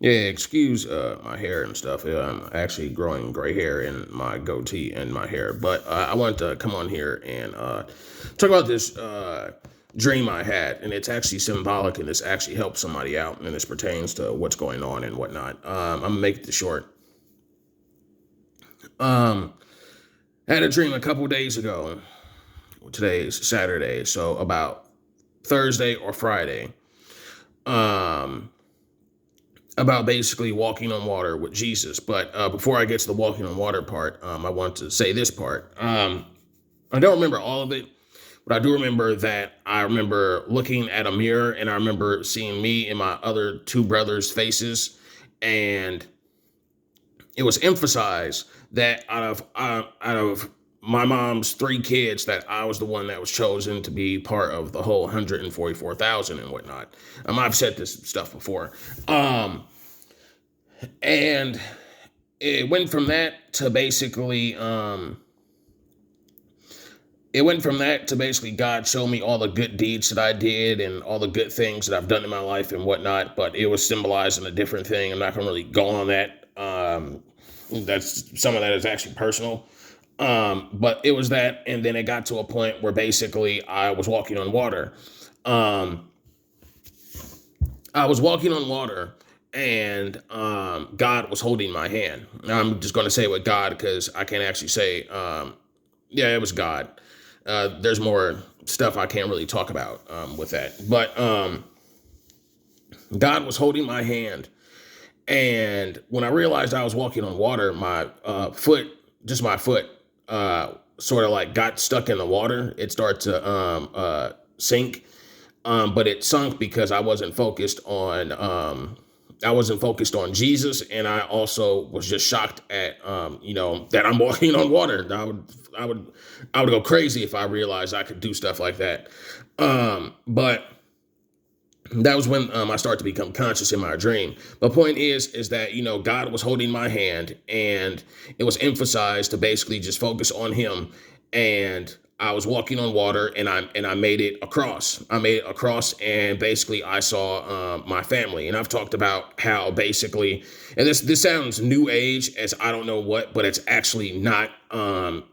Yeah, excuse my hair and stuff. Yeah, I'm actually growing gray hair in my goatee and my hair. But I wanted to come on here and talk about this dream I had. And it's actually symbolic and this actually helps somebody out. And this pertains to what's going on and whatnot. I'm going to make it short. Um, I had a dream a couple days ago. Today is Saturday. So about Thursday or Friday. Um, about basically walking on water with Jesus. But before I get to the walking on water part, I want to say this part. I don't remember all of it, but I do remember that I remember looking at a mirror and I remember seeing me and my other two brothers' faces. And it was emphasized that out of my mom's three kids, that I was the one that was chosen to be part of the whole 144,000 and whatnot. I've said this stuff before. And it went from that to basically God showed me all the good deeds that I did and all the good things that I've done in my life and whatnot, but it was symbolizing a different thing. I'm not gonna really go on that. That's some of that is actually personal. But it was that, and then it got to a point where basically I was walking on water. Um, I was walking on water and God was holding my hand. I'm just going to say with God because I can't actually say, yeah, it was God. There's more stuff I can't really talk about with that. But God was holding my hand. And when I realized I was walking on water, my my foot, sort of like got stuck in the water. It started to sink. But it sunk because I wasn't focused on Jesus, and I also was just shocked at that I'm walking on water. I would I would go crazy if I realized I could do stuff like that. But that was when I started to become conscious in my dream. The point is that God was holding my hand, and it was emphasized to basically just focus on Him. And I was walking on water, and I made it across. I made it across, and basically I saw my family. And I've talked about how basically, and this sounds new age as I don't know what, but it's actually not.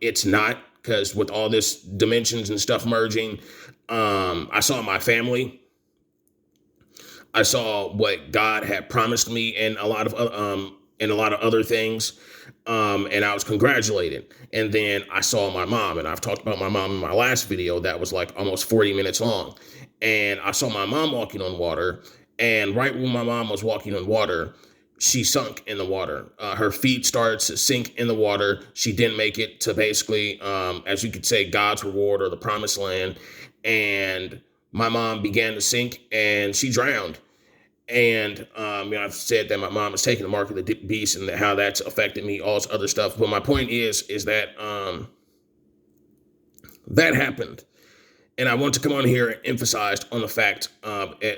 It's not, because with all this dimensions and stuff merging, I saw my family. I saw what God had promised me and a lot of other things, and I was congratulated. And then I saw my mom, and I've talked about my mom in my last video that was like almost 40 minutes long. And I saw my mom walking on water, and right when my mom was walking on water, she sunk in the water. Her feet started to sink in the water. She didn't make it to basically, as you could say, God's reward or the promised land. And my mom began to sink, and she drowned. And I've said that my mom is taking the mark of the beast and how that's affected me, all this other stuff. But my point is that that happened, and I want to come on here and emphasize on the fact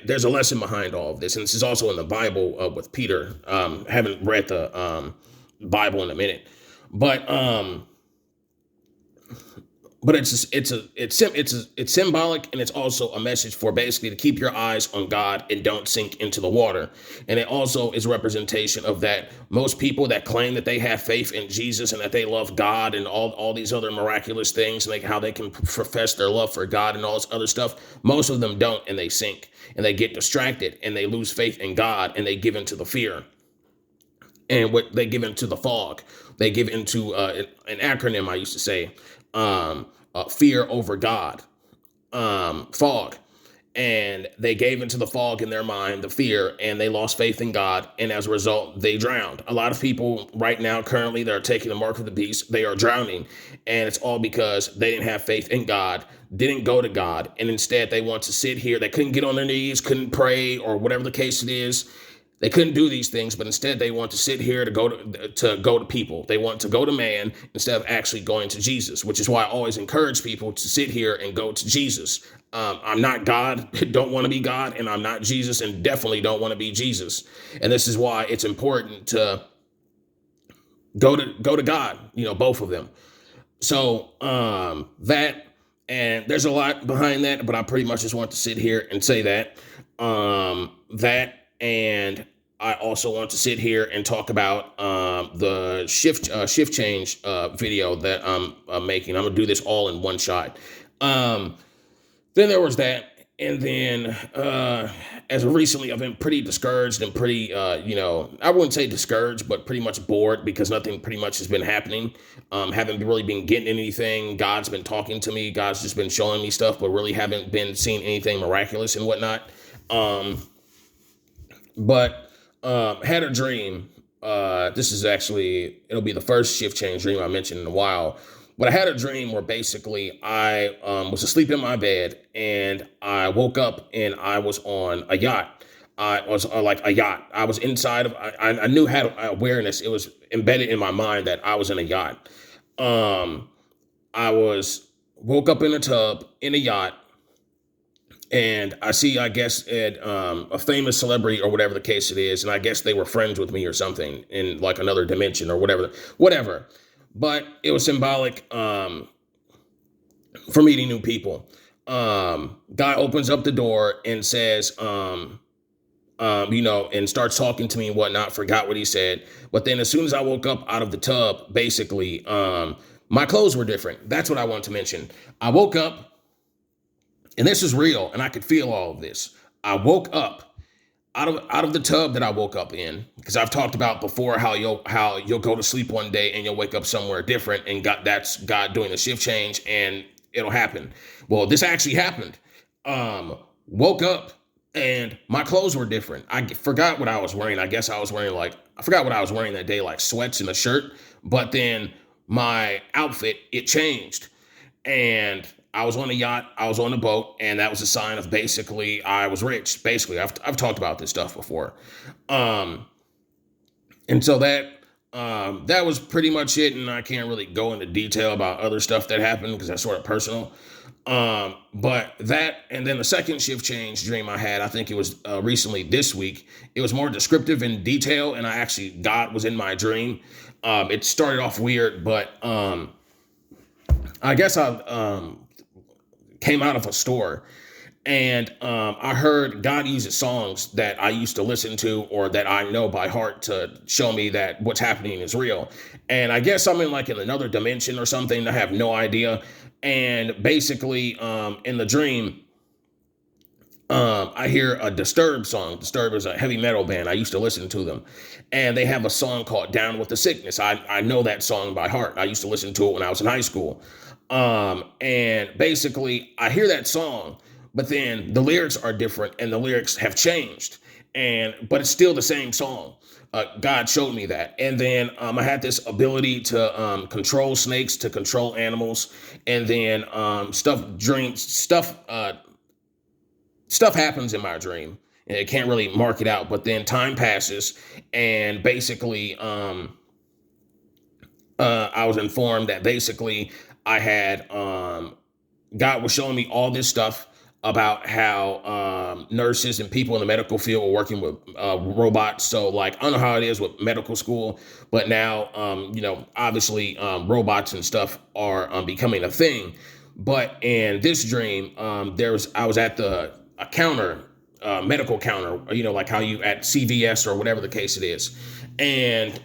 there's a lesson behind all of this, and this is also in the Bible with Peter. Haven't read the Bible in a minute, but it's symbolic, and it's also a message for basically to keep your eyes on God and don't sink into the water. And it also is a representation of that most people that claim that they have faith in Jesus and that they love God and all these other miraculous things, like how they can profess their love for God and all this other stuff, most of them don't, and they sink and they get distracted and they lose faith in God and they give into the fear. And what they give into the fog, they give into an acronym I used to say, fear over God, fog. And they gave into the fog in their mind, the fear, and they lost faith in God. And as a result, they drowned. A lot of people right now, currently, that are taking the mark of the beast, they are drowning. And it's all because they didn't have faith in God, didn't go to God. And instead, they want to sit here. They couldn't get on their knees, couldn't pray, or whatever the case it is. They couldn't do these things, but instead they want to sit here to go to people. They want to go to man instead of actually going to Jesus, which is why I always encourage people to sit here and go to Jesus. I'm not God, don't want to be God, and I'm not Jesus, and definitely don't want to be Jesus. And this is why it's important to go to God. Both of them. So that, and there's a lot behind that, but I pretty much just want to sit here and say that that and I also want to sit here and talk about the shift change video that I'm making. I'm gonna do this all in one shot. Um, then there was that, and then as of recently, I've been pretty discouraged and pretty, I wouldn't say discouraged, but pretty much bored because nothing pretty much has been happening. Haven't really been getting anything. God's been talking to me. God's just been showing me stuff, but really haven't been seeing anything miraculous and whatnot. Um, but had a dream. This is actually, it'll be the first shift change dream I mentioned in a while. But I had a dream where basically I was asleep in my bed and I woke up and I was on a yacht. I was like a yacht. I was inside of, I knew had awareness. It was embedded in my mind that I was in a yacht. Um, I was woke up in a tub in a yacht, and I see, I guess, a famous celebrity or whatever the case it is, and I guess they were friends with me or something in like another dimension or whatever. But it was symbolic for meeting new people. Guy opens up the door and says, and starts talking to me and whatnot. Forgot what he said, but then as soon as I woke up out of the tub, basically, my clothes were different. That's what I want to mention. I woke up. And this is real, and I could feel all of this. I woke up out of the tub that I woke up in, because I've talked about before how you'll go to sleep one day and you'll wake up somewhere different, and that's God doing a shift change, and it'll happen. Well, this actually happened. Woke up and my clothes were different. I forgot what I was wearing. I guess I forgot what I was wearing that day, like sweats and a shirt. But then my outfit, it changed, and I was on a yacht, I was on a boat, and that was a sign of basically I was rich. Basically, I've talked about this stuff before, um, and so that was pretty much it. And I can't really go into detail about other stuff that happened because that's sort of personal. But that, and then the second shift change dream I had, I think it was recently this week. It was more descriptive in detail, and God was in my dream. It started off weird, but I guess I came out of a store, and I heard God uses songs that I used to listen to or that I know by heart to show me that what's happening is real. And I guess I'm in another dimension or something. I have no idea. And basically, in the dream, I hear a Disturbed song. Disturbed is a heavy metal band. I used to listen to them. And they have a song called Down with the Sickness. I know that song by heart. I used to listen to it when I was in high school. And basically, I hear that song, but then the lyrics are different and the lyrics have changed. But it's still the same song. God showed me that. And then I had this ability to control snakes, to control animals. And then stuff happens in my dream. And it can't really mark it out, but then time passes, and basically I was informed that basically I had God was showing me all this stuff about how nurses and people in the medical field were working with robots. So like, I don't know how it is with medical school, but now obviously robots and stuff are becoming a thing. But in this dream, I was at a counter, medical counter, like how you at CVS or whatever the case it is. And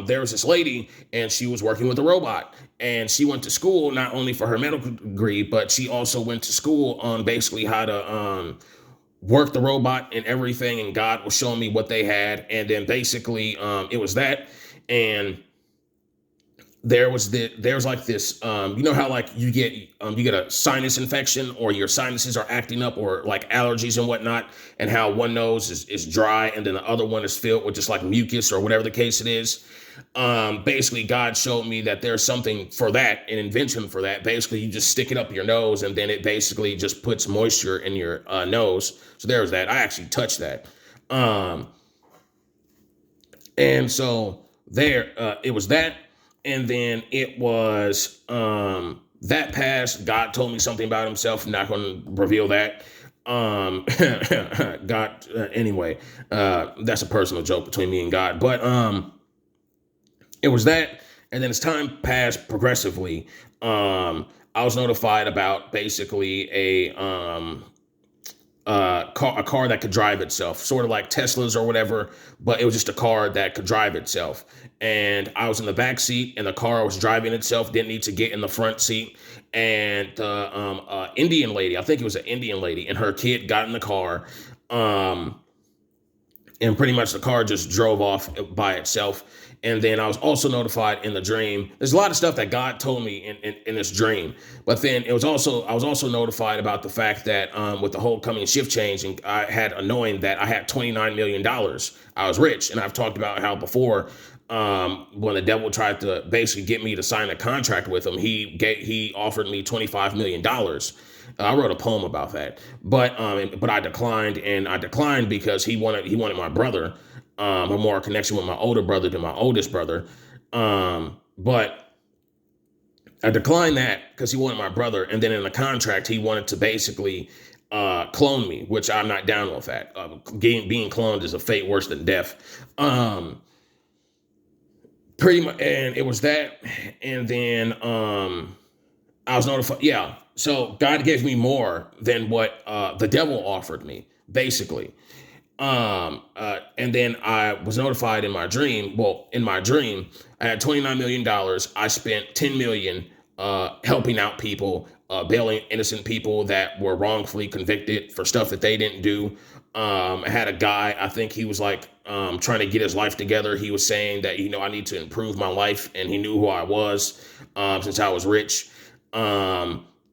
there was this lady, and she was working with a robot, and she went to school not only for her medical degree, but she also went to school on basically how to work the robot and everything. And God was showing me what they had, and then basically it was that, and there's like this, how like you get a sinus infection, or your sinuses are acting up, or like allergies and whatnot, and how one nose is dry and then the other one is filled with just like mucus or whatever the case it is. Basically God showed me that there's something for that, an invention for that. Basically you just stick it up your nose, and then it basically just puts moisture in your nose. So there's that. I actually touched that. And so it was that. And then it was that passed. God told me something about himself. I'm not going to reveal that. God, anyway, that's a personal joke between me and God. But it was that. And then as time passed progressively, I was notified about basically a car that could drive itself, sort of like Teslas or whatever, but it was just a car that could drive itself. And I was in the back seat, and the car was driving itself. Didn't need to get in the front seat. And the Indian lady, I think it was an Indian lady, and her kid got in the car. And pretty much the car just drove off by itself. And then I was also notified in the dream. There's a lot of stuff that God told me in this dream, but then I was also notified about the fact that with the whole coming shift change, and I had knowing that I had $29 million. I was rich, and I've talked about how before, when the devil tried to basically get me to sign a contract with him, he offered me $25 million. I wrote a poem about that, but I declined, and I declined because he wanted my brother, a more connection with my older brother than my oldest brother. But I declined that because he wanted my brother, and then in the contract he wanted to basically clone me, which I'm not down with that. Being cloned is a fate worse than death. Pretty much, and it was that, and then I was notified. Yeah. So God gave me more than what the devil offered me, basically. And then I was notified in my dream. Well, in my dream, I had $29 million. I spent $10 million helping out people, bailing innocent people that were wrongfully convicted for stuff that they didn't do. I had a guy, I think he was like trying to get his life together. He was saying that, I need to improve my life, and he knew who I was since I was rich.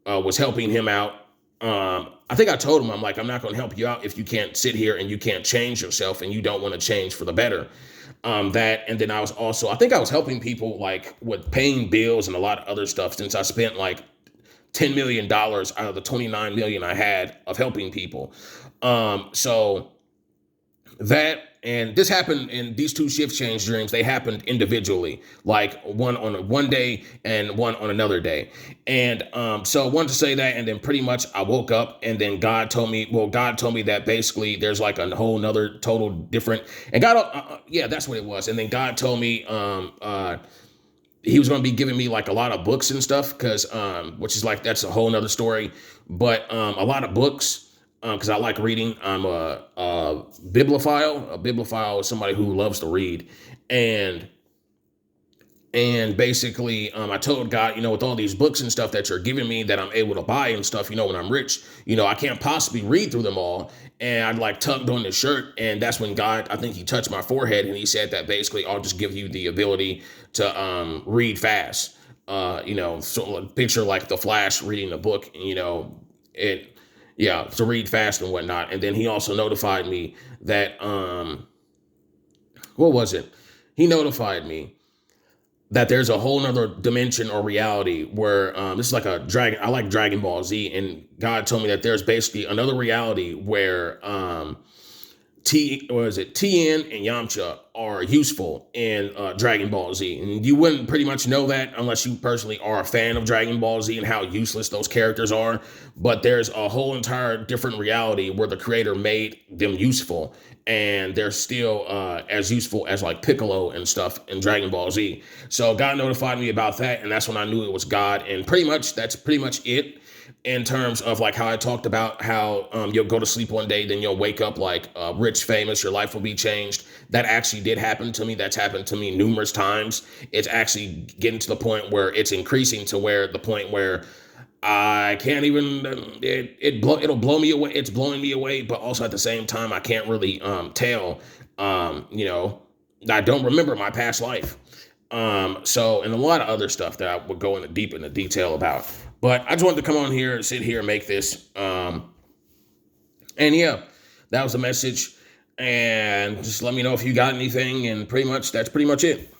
Was helping him out. I think I told him, I'm like, I'm not going to help you out if you can't sit here and you can't change yourself and you don't want to change for the better. And then I think I was helping people like with paying bills and a lot of other stuff, since I spent like $10 million out of the $29 million I had of helping people. So that, and this happened in these two shift change dreams. They happened individually, like one on one day and one on another day. And so I wanted to say that, and then pretty much I woke up, and then God told me that basically there's like a whole nother total different, and God, yeah, that's what it was. And then God told me he was going to be giving me like a lot of books and stuff, because which is like, that's a whole nother story, but a lot of books. Because I like reading. I'm a bibliophile. A bibliophile is somebody who loves to read. And basically, I told God, with all these books and stuff that you're giving me that I'm able to buy and stuff, when I'm rich, I can't possibly read through them all. And I'd like tugged on the shirt. And that's when God, I think he touched my forehead, and he said that basically I'll just give you the ability to read fast. So picture like the Flash reading a book, to read fast and whatnot. And then he also notified me that, what was it? He notified me that there's a whole nother dimension or reality where this is like a dragon. I like Dragon Ball Z, and God told me that there's basically another reality where Tien and Yamcha are useful in Dragon Ball Z. And you wouldn't pretty much know that unless you personally are a fan of Dragon Ball Z and how useless those characters are. But there's a whole entire different reality where the creator made them useful, and they're still as useful as like Piccolo and stuff in Dragon Ball Z. So God notified me about that, and that's when I knew it was God. And that's pretty much it. In terms of like how I talked about how you'll go to sleep one day, then you'll wake up like rich, famous, your life will be changed. That actually did happen to me. That's happened to me numerous times. It's actually getting to the point where it's increasing to where the point where I can't even, it'll blow me away. It's blowing me away. But also at the same time, I can't really tell, I don't remember my past life. So, and a lot of other stuff that I would go into deep into detail about. But I just wanted to come on here and sit here and make this. And yeah, that was the message. And just let me know if you got anything. And that's pretty much it.